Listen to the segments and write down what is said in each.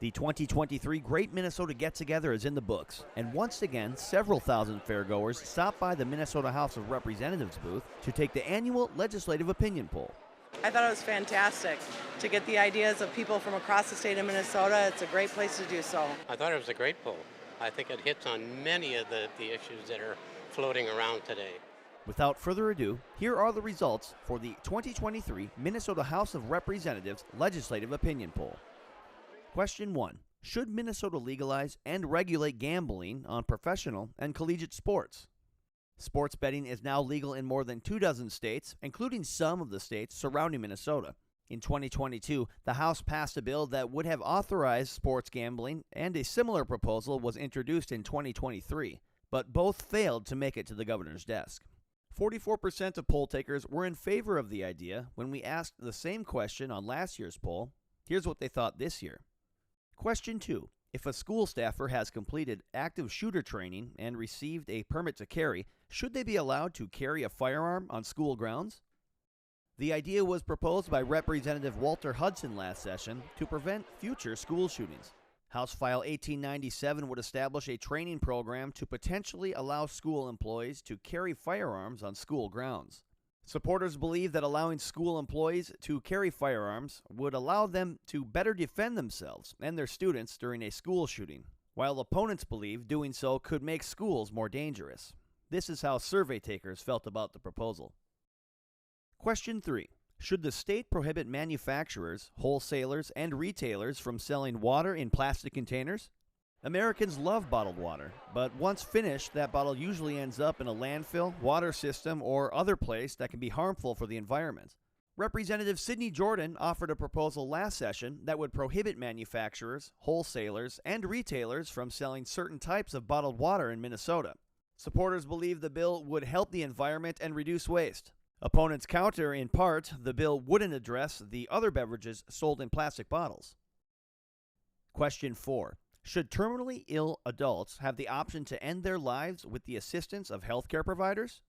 The 2023 Great Minnesota Get-Together is in the books, and once again, several thousand fairgoers stopped by the Minnesota House of Representatives booth to take the annual legislative opinion poll. I thought it was fantastic to get the ideas of people from across the state of Minnesota. It's a great place to do so. I thought it was a great poll. I think it hits on many of the issues that are floating around today. Without further ado, here are the results for the 2023 Minnesota House of Representatives Legislative Opinion Poll. Question 1. Should Minnesota legalize and regulate gambling on professional and collegiate sports? Sports betting is now legal in more than 24 states, including some of the states surrounding Minnesota. In 2022, the House passed a bill that would have authorized sports gambling, and a similar proposal was introduced in 2023, but both failed to make it to the governor's desk. 44% of poll takers were in favor of the idea when we asked the same question on last year's poll. Here's what they thought this year. Question 2. If a school staffer has completed active shooter training and received a permit to carry, should they be allowed to carry a firearm on school grounds? The idea was proposed by Representative Walter Hudson last session to prevent future school shootings. House File 1897 would establish a training program to potentially allow school employees to carry firearms on school grounds. Supporters believe that allowing school employees to carry firearms would allow them to better defend themselves and their students during a school shooting, while opponents believe doing so could make schools more dangerous. This is how survey takers felt about the proposal. Question 3. Should the state prohibit manufacturers, wholesalers, and retailers from selling water in plastic containers? Americans love bottled water, but once finished, that bottle usually ends up in a landfill, water system, or other place that can be harmful for the environment. Representative Sidney Jordan offered a proposal last session that would prohibit manufacturers, wholesalers, and retailers from selling certain types of bottled water in Minnesota. Supporters believe the bill would help the environment and reduce waste. Opponents counter, in part, the bill wouldn't address the other beverages sold in plastic bottles. Question 4. Should terminally ill adults have the option to end their lives with the assistance of healthcare providers?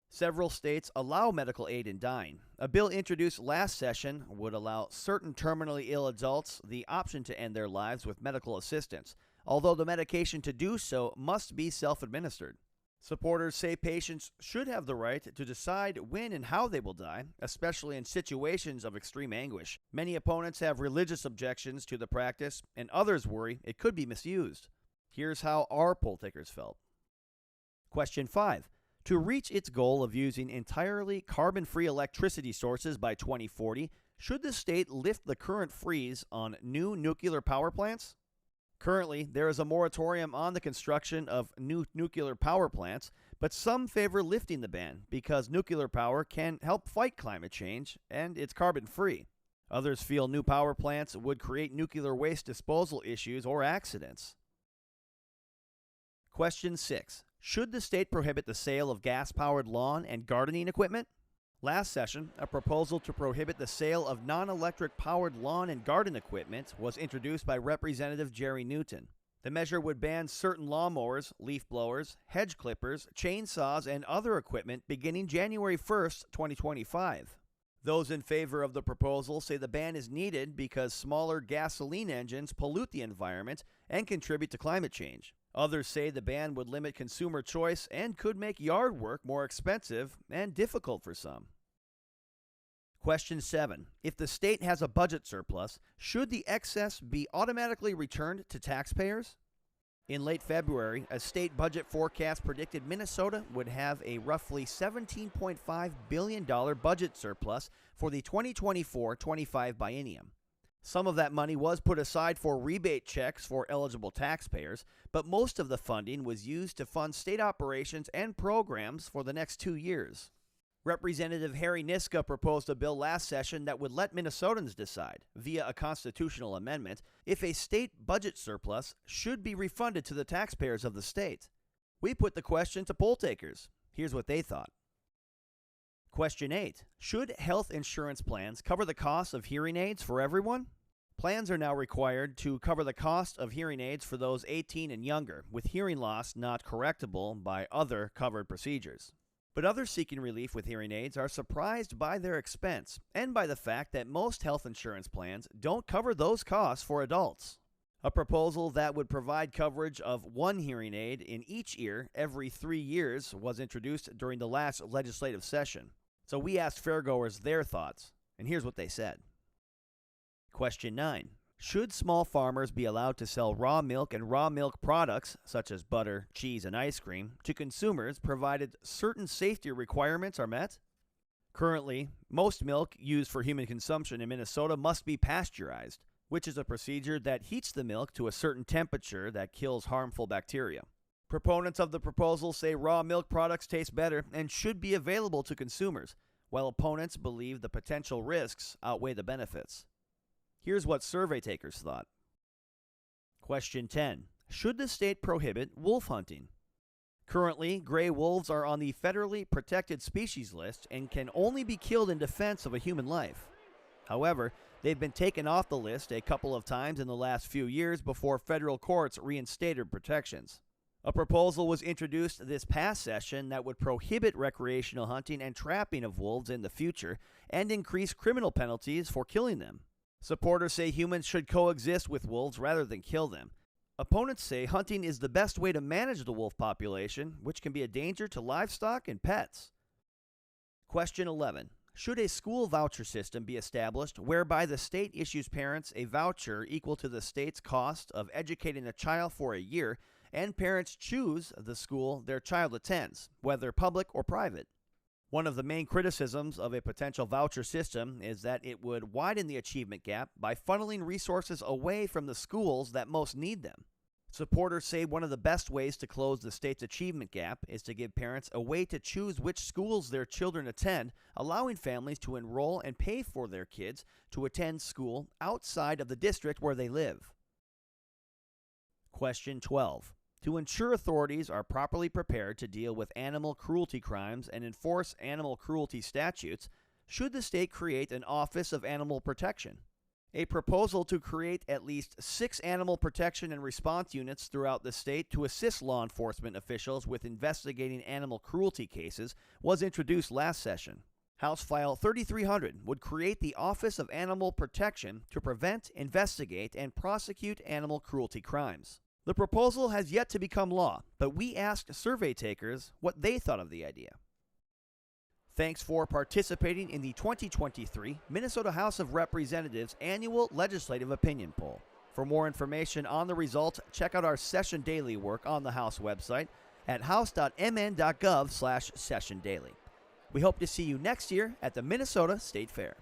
Several states allow medical aid in dying. A bill introduced last session would allow certain terminally ill adults the option to end their lives with medical assistance, although the medication to do so must be self-administered. Supporters say patients should have the right to decide when and how they will die, especially in situations of extreme anguish. Many opponents have religious objections to the practice, and others worry it could be misused. Here's how our poll takers felt. Question 5. To reach its goal of using entirely carbon-free electricity sources by 2040, should the state lift the current freeze on new nuclear power plants? Currently, there is a moratorium on the construction of new nuclear power plants, but some favor lifting the ban because nuclear power can help fight climate change and it's carbon-free. Others feel new power plants would create nuclear waste disposal issues or accidents. Question 6. Should the state prohibit the sale of gas-powered lawn and gardening equipment? Last session, a proposal to prohibit the sale of non-electric powered lawn and garden equipment was introduced by Representative Jerry Newton. The measure would ban certain lawnmowers, leaf blowers, hedge clippers, chainsaws, and other equipment beginning January 1st, 2025. Those in favor of the proposal say the ban is needed because smaller gasoline engines pollute the environment and contribute to climate change. Others say the ban would limit consumer choice and could make yard work more expensive and difficult for some. Question 7. If the state has a budget surplus, should the excess be automatically returned to taxpayers? In late February, a state budget forecast predicted Minnesota would have a roughly $17.5 billion budget surplus for the 2024-25 biennium. Some of that money was put aside for rebate checks for eligible taxpayers, but most of the funding was used to fund state operations and programs for the next 2 years. Representative Harry Niska proposed a bill last session that would let Minnesotans decide, via a constitutional amendment, if a state budget surplus should be refunded to the taxpayers of the state. We put the question to poll takers. Here's what they thought. Question 8. Should health insurance plans cover the cost of hearing aids for everyone? Plans are now required to cover the cost of hearing aids for those 18 and younger, with hearing loss not correctable by other covered procedures. But others seeking relief with hearing aids are surprised by their expense and by the fact that most health insurance plans don't cover those costs for adults. A proposal that would provide coverage of one hearing aid in each ear every 3 years was introduced during the last legislative session. So we asked fairgoers their thoughts, and here's what they said. Question 9. Should small farmers be allowed to sell raw milk and raw milk products, such as butter, cheese, and ice cream, to consumers provided certain safety requirements are met? Currently, most milk used for human consumption in Minnesota must be pasteurized, which is a procedure that heats the milk to a certain temperature that kills harmful bacteria. Proponents of the proposal say raw milk products taste better and should be available to consumers, while opponents believe the potential risks outweigh the benefits. Here's what survey takers thought. Question 10. Should the state prohibit wolf hunting? Currently, gray wolves are on the federally protected species list and can only be killed in defense of a human life. However, they've been taken off the list a couple of times in the last few years before federal courts reinstated protections. A proposal was introduced this past session that would prohibit recreational hunting and trapping of wolves in the future and increase criminal penalties for killing them. Supporters say humans should coexist with wolves rather than kill them. Opponents say hunting is the best way to manage the wolf population, which can be a danger to livestock and pets. Question 11. Should a school voucher system be established whereby the state issues parents a voucher equal to the state's cost of educating a child for a year, and parents choose the school their child attends, whether public or private? One of the main criticisms of a potential voucher system is that it would widen the achievement gap by funneling resources away from the schools that most need them. Supporters say one of the best ways to close the state's achievement gap is to give parents a way to choose which schools their children attend, allowing families to enroll and pay for their kids to attend school outside of the district where they live. Question 12. To ensure authorities are properly prepared to deal with animal cruelty crimes and enforce animal cruelty statutes, should the state create an Office of Animal Protection? A proposal to create at least 6 animal protection and response units throughout the state to assist law enforcement officials with investigating animal cruelty cases was introduced last session. House File 3300 would create the Office of Animal Protection to prevent, investigate, and prosecute animal cruelty crimes. The proposal has yet to become law, but we asked survey takers what they thought of the idea. Thanks for participating in the 2023 Minnesota House of Representatives Annual Legislative Opinion Poll. For more information on the results, check out our Session Daily work on the House website at house.mn.gov/sessiondaily. We hope to see you next year at the Minnesota State Fair.